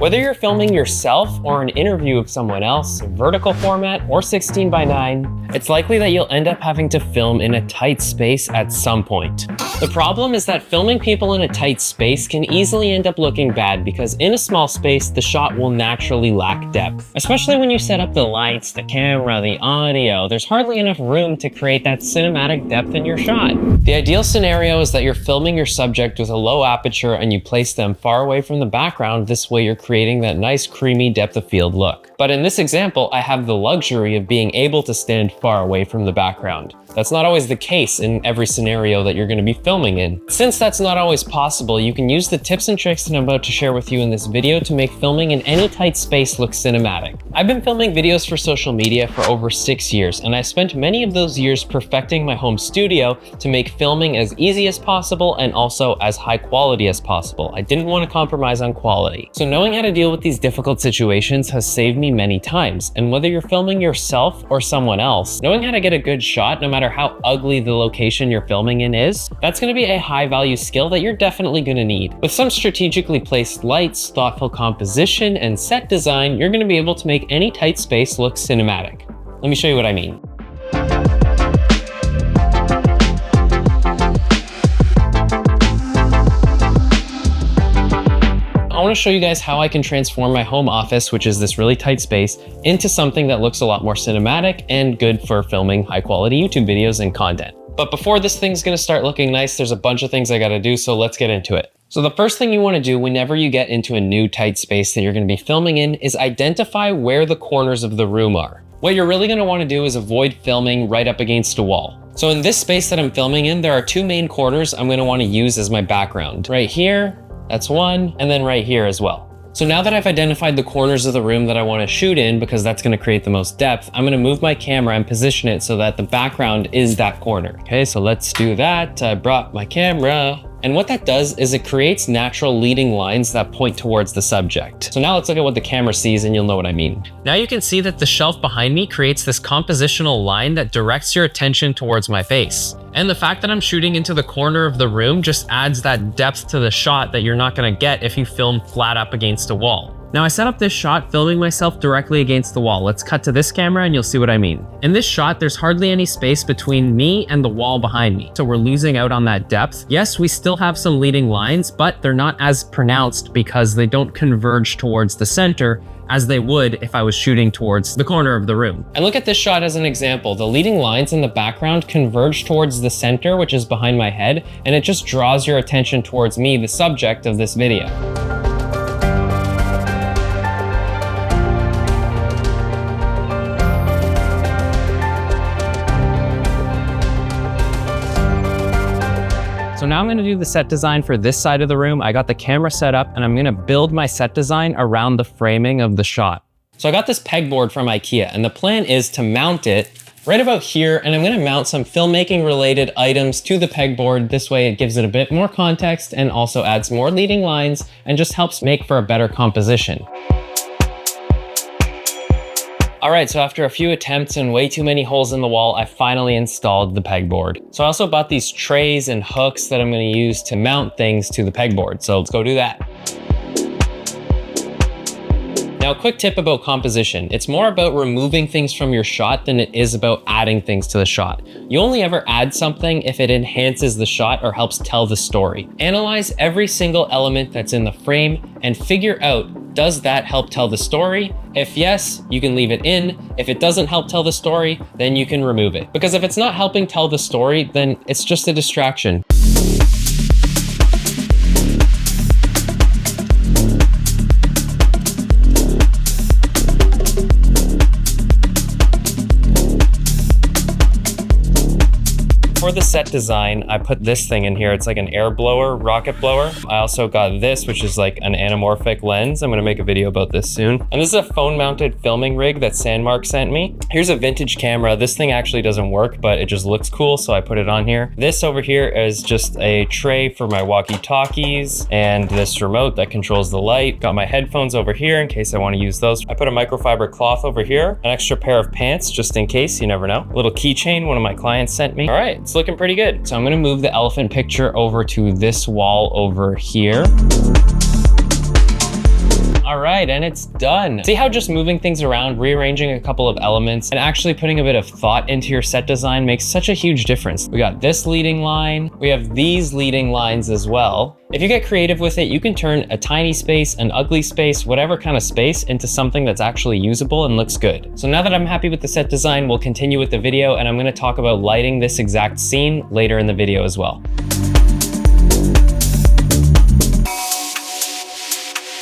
Whether you're filming yourself or an interview of someone else, vertical format or 16:9, it's likely that you'll end up having to film in a tight space at some point. The problem is that filming people in a tight space can easily end up looking bad because in a small space, the shot will naturally lack depth. Especially when you set up the lights, the camera, the audio, there's hardly enough room to create that cinematic depth in your shot. The ideal scenario is that you're filming your subject with a low aperture and you place them far away from the background. This way you're creating that nice creamy depth of field look. But in this example, I have the luxury of being able to stand far away from the background. That's not always the case in every scenario that you're going to be filming in. Since that's not always possible, you can use the tips and tricks that I'm about to share with you in this video to make filming in any tight space look cinematic. I've been filming videos for social media for over 6 years, and I spent many of those years perfecting my home studio to make filming as easy as possible and also as high quality as possible. I didn't want to compromise on quality. So knowing how to deal with these difficult situations has saved me many times, and whether you're filming yourself or someone else, knowing how to get a good shot no matter how ugly the location you're filming in is, that's going to be a high value skill that you're definitely going to need. With some strategically placed lights, thoughtful composition, and set design, you're going to be able to make any tight space look cinematic. Let me show you what I mean. I want to show you guys how I can transform my home office, which is this really tight space, into something that looks a lot more cinematic and good for filming high quality YouTube videos and content. But before this thing's going to start looking nice, there's a bunch of things I got to do, so let's get into it. So the first thing you want to do whenever you get into a new tight space that you're going to be filming in is identify where the corners of the room are. What you're really going to want to do is avoid filming right up against a wall. So in this space that I'm filming in, there are two main corners I'm going to want to use as my background. Right here, that's one, and then right here as well. So now that I've identified the corners of the room that I want to shoot in, because that's going to create the most depth, I'm going to move my camera and position it so that the background is that corner. Okay, so let's do that. I brought my camera. And what that does is it creates natural leading lines that point towards the subject. So now let's look at what the camera sees and you'll know what I mean. Now you can see that the shelf behind me creates this compositional line that directs your attention towards my face. And the fact that I'm shooting into the corner of the room just adds that depth to the shot that you're not gonna get if you film flat up against a wall. Now I set up this shot filming myself directly against the wall. Let's cut to this camera and you'll see what I mean. In this shot, there's hardly any space between me and the wall behind me. So we're losing out on that depth. Yes, we still have some leading lines, but they're not as pronounced because they don't converge towards the center as they would if I was shooting towards the corner of the room. And look at this shot as an example. The leading lines in the background converge towards the center, which is behind my head, and it just draws your attention towards me, the subject of this video. So now I'm gonna do the set design for this side of the room. I got the camera set up and I'm gonna build my set design around the framing of the shot. So I got this pegboard from IKEA and the plan is to mount it right about here, and I'm gonna mount some filmmaking related items to the pegboard. This way it gives it a bit more context and also adds more leading lines and just helps make for a better composition. All right, so after a few attempts and way too many holes in the wall, I finally installed the pegboard. So I also bought these trays and hooks that I'm gonna use to mount things to the pegboard. So let's go do that. Now, a quick tip about composition. It's more about removing things from your shot than it is about adding things to the shot. You only ever add something if it enhances the shot or helps tell the story. Analyze every single element that's in the frame and figure out, does that help tell the story? If yes, you can leave it in. If it doesn't help tell the story, then you can remove it. Because if it's not helping tell the story, then it's just a distraction. For the set design, I put this thing in here. It's like an air blower, rocket blower. I also got this, which is like an anamorphic lens. I'm gonna make a video about this soon. And this is a phone mounted filming rig that Sandmark sent me. Here's a vintage camera. This thing actually doesn't work, but it just looks cool, so I put it on here. This over here is just a tray for my walkie-talkies and this remote that controls the light. Got my headphones over here in case I wanna use those. I put a microfiber cloth over here, an extra pair of pants just in case, you never know. A little keychain one of my clients sent me. All right, it's looking pretty good. So I'm gonna move the elephant picture over to this wall over here. All right, and it's done. See how just moving things around, rearranging a couple of elements, and actually putting a bit of thought into your set design makes such a huge difference. We got this leading line, we have these leading lines as well. If you get creative with it, you can turn a tiny space, an ugly space, whatever kind of space into something that's actually usable and looks good. So now that I'm happy with the set design, we'll continue with the video, and I'm gonna talk about lighting this exact scene later in the video as well.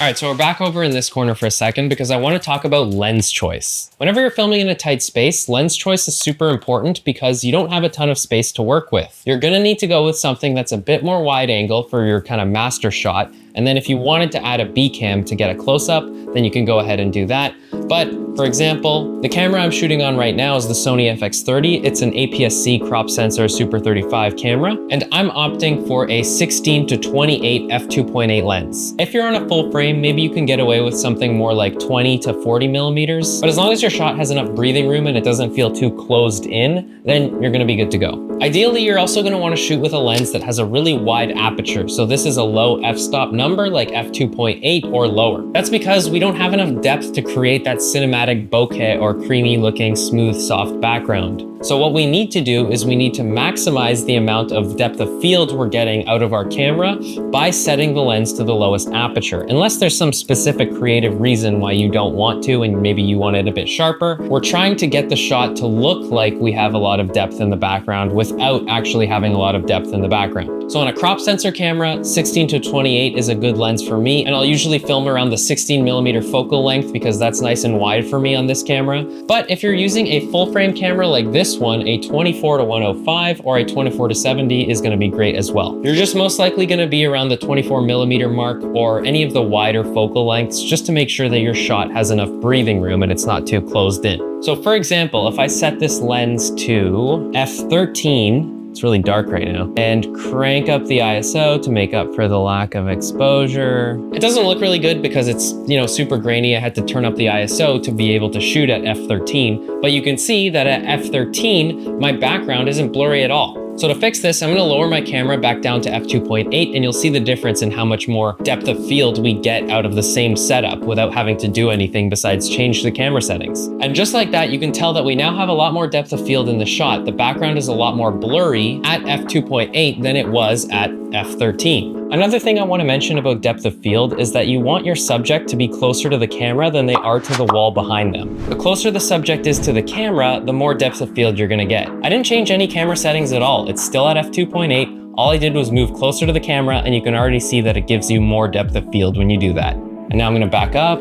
All right, so we're back over in this corner for a second because I want to talk about lens choice. Whenever you're filming in a tight space, lens choice is super important because you don't have a ton of space to work with. You're gonna need to go with something that's a bit more wide angle for your kind of master shot. And then if you wanted to add a B cam to get a close up, then you can go ahead and do that. But for example, the camera I'm shooting on right now is the Sony FX30. It's an APS-C crop sensor Super 35 camera, and I'm opting for a 16 to 28 f2.8 lens. If you're on a full frame, maybe you can get away with something more like 20 to 40 millimeters. But as long as your shot has enough breathing room and it doesn't feel too closed in, then you're gonna be good to go. Ideally, you're also gonna wanna shoot with a lens that has a really wide aperture. So this is a low f-stop number like f2.8 or lower. That's because we don't have enough depth to create that cinematic bokeh or creamy looking smooth soft background. So what we need to do is we need to maximize the amount of depth of field we're getting out of our camera by setting the lens to the lowest aperture. Unless there's some specific creative reason why you don't want to and maybe you want it a bit sharper, we're trying to get the shot to look like we have a lot of depth in the background without actually having a lot of depth in the background. So on a crop sensor camera, 16 to 28 is a good lens for me, and I'll usually film around the 16 millimeter focal length because that's nice and wide for me on this camera. But if you're using a full frame camera like this one, a 24 to 105 or a 24 to 70 is gonna be great as well. You're just most likely gonna be around the 24 millimeter mark or any of the wider focal lengths just to make sure that your shot has enough breathing room and it's not too closed in. So for example, if I set this lens to f13, it's really dark right now, and crank up the ISO to make up for the lack of exposure. It doesn't look really good because it's, super grainy. I had to turn up the ISO to be able to shoot at f13, but you can see that at f13, my background isn't blurry at all. So to fix this, I'm gonna lower my camera back down to f2.8 and you'll see the difference in how much more depth of field we get out of the same setup without having to do anything besides change the camera settings. And just like that, you can tell that we now have a lot more depth of field in the shot. The background is a lot more blurry at f2.8 than it was at f13. Another thing I want to mention about depth of field is that you want your subject to be closer to the camera than they are to the wall behind them. The closer the subject is to the camera, the more depth of field you're gonna get. I didn't change any camera settings at all. It's still at f2.8. All I did was move closer to the camera and you can already see that it gives you more depth of field when you do that. And now I'm gonna back up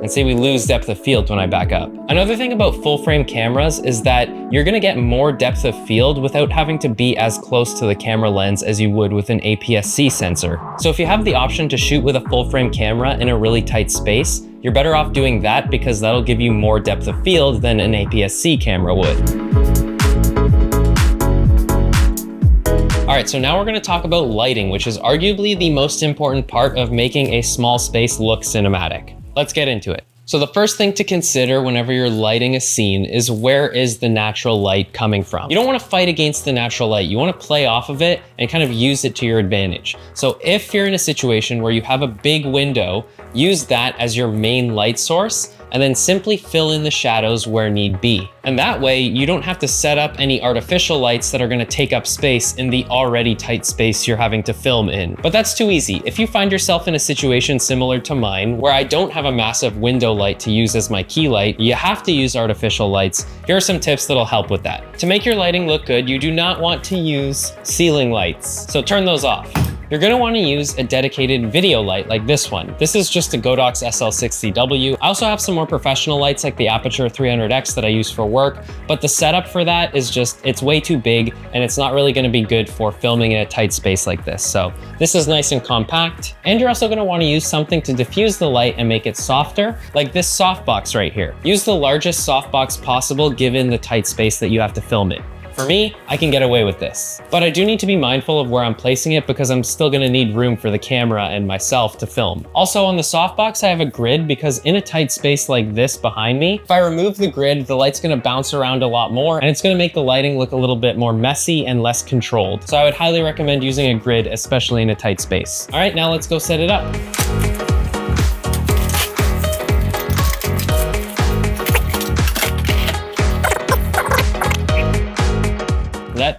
and see we lose depth of field when I back up. Another thing about full frame cameras is that you're gonna get more depth of field without having to be as close to the camera lens as you would with an APS-C sensor. So if you have the option to shoot with a full frame camera in a really tight space, you're better off doing that because that'll give you more depth of field than an APS-C camera would. All right, so now we're gonna talk about lighting, which is arguably the most important part of making a small space look cinematic. Let's get into it. So the first thing to consider whenever you're lighting a scene is where is the natural light coming from? You don't want to fight against the natural light. You want to play off of it and kind of use it to your advantage. So if you're in a situation where you have a big window, use that as your main light source and then simply fill in the shadows where need be. And that way you don't have to set up any artificial lights that are gonna take up space in the already tight space you're having to film in. But that's too easy. If you find yourself in a situation similar to mine, where I don't have a massive window light to use as my key light, you have to use artificial lights. Here are some tips that'll help with that. To make your lighting look good, you do not want to use ceiling lights. So turn those off. You're gonna wanna use a dedicated video light like this one. This is just a Godox SL60W. I also have some more professional lights like the Aperture 300X that I use for work, but the setup for that is just, it's way too big and it's not really gonna be good for filming in a tight space like this. So this is nice and compact. And you're also gonna wanna use something to diffuse the light and make it softer, like this softbox right here. Use the largest softbox possible given the tight space that you have to film in. For me, I can get away with this, but I do need to be mindful of where I'm placing it because I'm still gonna need room for the camera and myself to film. Also on the softbox, I have a grid because in a tight space like this behind me, if I remove the grid, the light's gonna bounce around a lot more and it's gonna make the lighting look a little bit more messy and less controlled. So I would highly recommend using a grid, especially in a tight space. All right, now let's go set it up.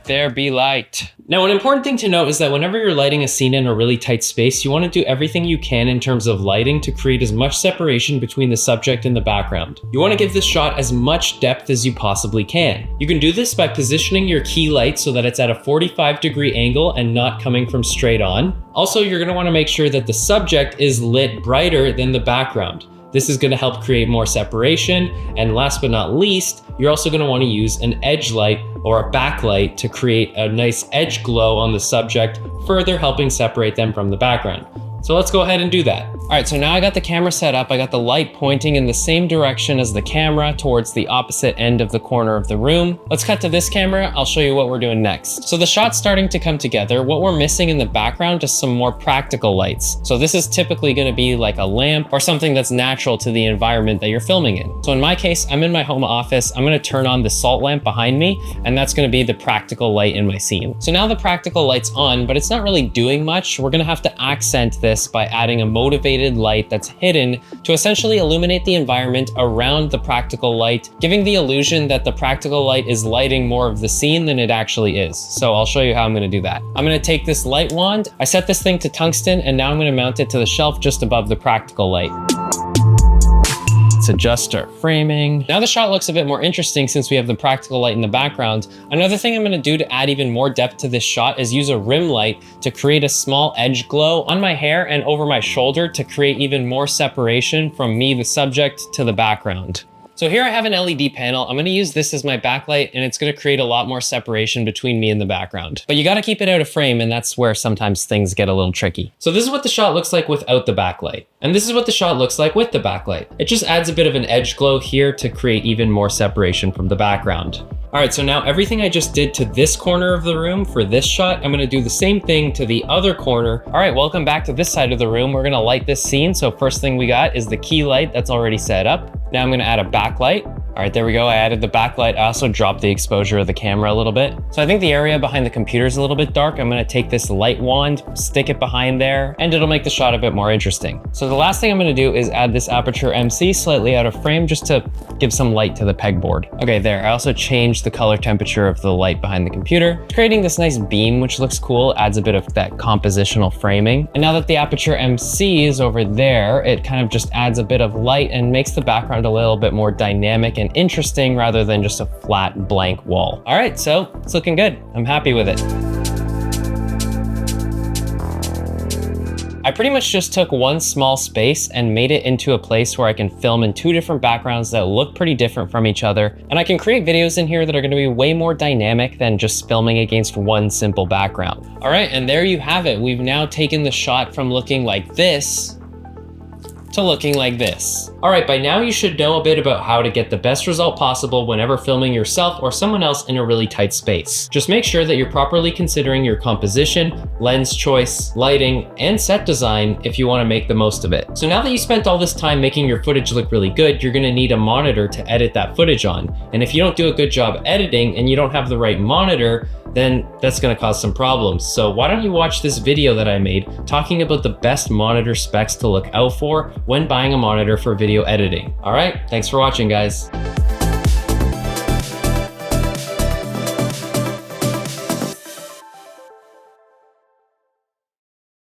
Let there be light. Now, an important thing to note is that whenever you're lighting a scene in a really tight space, you want to do everything you can in terms of lighting to create as much separation between the subject and the background. You want to give this shot as much depth as you possibly can. You can do this by positioning your key light so that it's at a 45-degree angle and not coming from straight on. Also, you're going to want to make sure that the subject is lit brighter than the background. This is going to help create more separation. And last but not least, you're also going to want to use an edge light or a backlight to create a nice edge glow on the subject, further helping separate them from the background. So let's go ahead and do that. All right, so now I got the camera set up. I got the light pointing in the same direction as the camera towards the opposite end of the corner of the room. Let's cut to this camera. I'll show you what we're doing next. So the shot's starting to come together. What we're missing in the background is some more practical lights. So this is typically gonna be like a lamp or something that's natural to the environment that you're filming in. So in my case, I'm in my home office. I'm gonna turn on the salt lamp behind me, and that's gonna be the practical light in my scene. So now the practical light's on, but it's not really doing much. We're gonna have to accent this by adding a motivated light that's hidden to essentially illuminate the environment around the practical light, giving the illusion that the practical light is lighting more of the scene than it actually is. So I'll show you how I'm gonna do that. I'm gonna take this light wand, I set this thing to tungsten, and now I'm gonna mount it to the shelf just above the practical light. Let's adjust our framing. Now the shot looks a bit more interesting since we have the practical light in the background. Another thing I'm gonna do to add even more depth to this shot is use a rim light to create a small edge glow on my hair and over my shoulder to create even more separation from me, the subject, to the background. So here I have an LED panel. I'm gonna use this as my backlight, and it's gonna create a lot more separation between me and the background. But you gotta keep it out of frame, and that's where sometimes things get a little tricky. So this is what the shot looks like without the backlight. And this is what the shot looks like with the backlight. It just adds a bit of an edge glow here to create even more separation from the background. All right, so now everything I just did to this corner of the room for this shot, I'm gonna do the same thing to the other corner. All right, welcome back to this side of the room. We're gonna light this scene. So first thing we got is the key light that's already set up. Now I'm gonna add a backlight. All right, there we go. I added the backlight. I also dropped the exposure of the camera a little bit. So I think the area behind the computer is a little bit dark. I'm gonna take this light wand, stick it behind there, and it'll make the shot a bit more interesting. So the last thing I'm gonna do is add this aperture MC slightly out of frame just to give some light to the pegboard. Okay, there. I also changed the color temperature of the light behind the computer, creating this nice beam, which looks cool, adds a bit of that compositional framing. And now that the aperture MC is over there, it kind of just adds a bit of light and makes the background a little bit more dynamic and interesting rather than just a flat blank wall. All right, so it's looking good. I'm happy with it. I pretty much just took one small space and made it into a place where I can film in two different backgrounds that look pretty different from each other. And I can create videos in here that are gonna be way more dynamic than just filming against one simple background. All right, and there you have it. We've now taken the shot from looking like this to looking like this. All right, by now you should know a bit about how to get the best result possible whenever filming yourself or someone else in a really tight space. Just make sure that you're properly considering your composition, lens choice, lighting, and set design if you wanna make the most of it. So now that you spent all this time making your footage look really good, you're gonna need a monitor to edit that footage on. And if you don't do a good job editing and you don't have the right monitor, then that's gonna cause some problems. So why don't you watch this video that I made talking about the best monitor specs to look out for when buying a monitor for video editing. All right, thanks for watching, guys.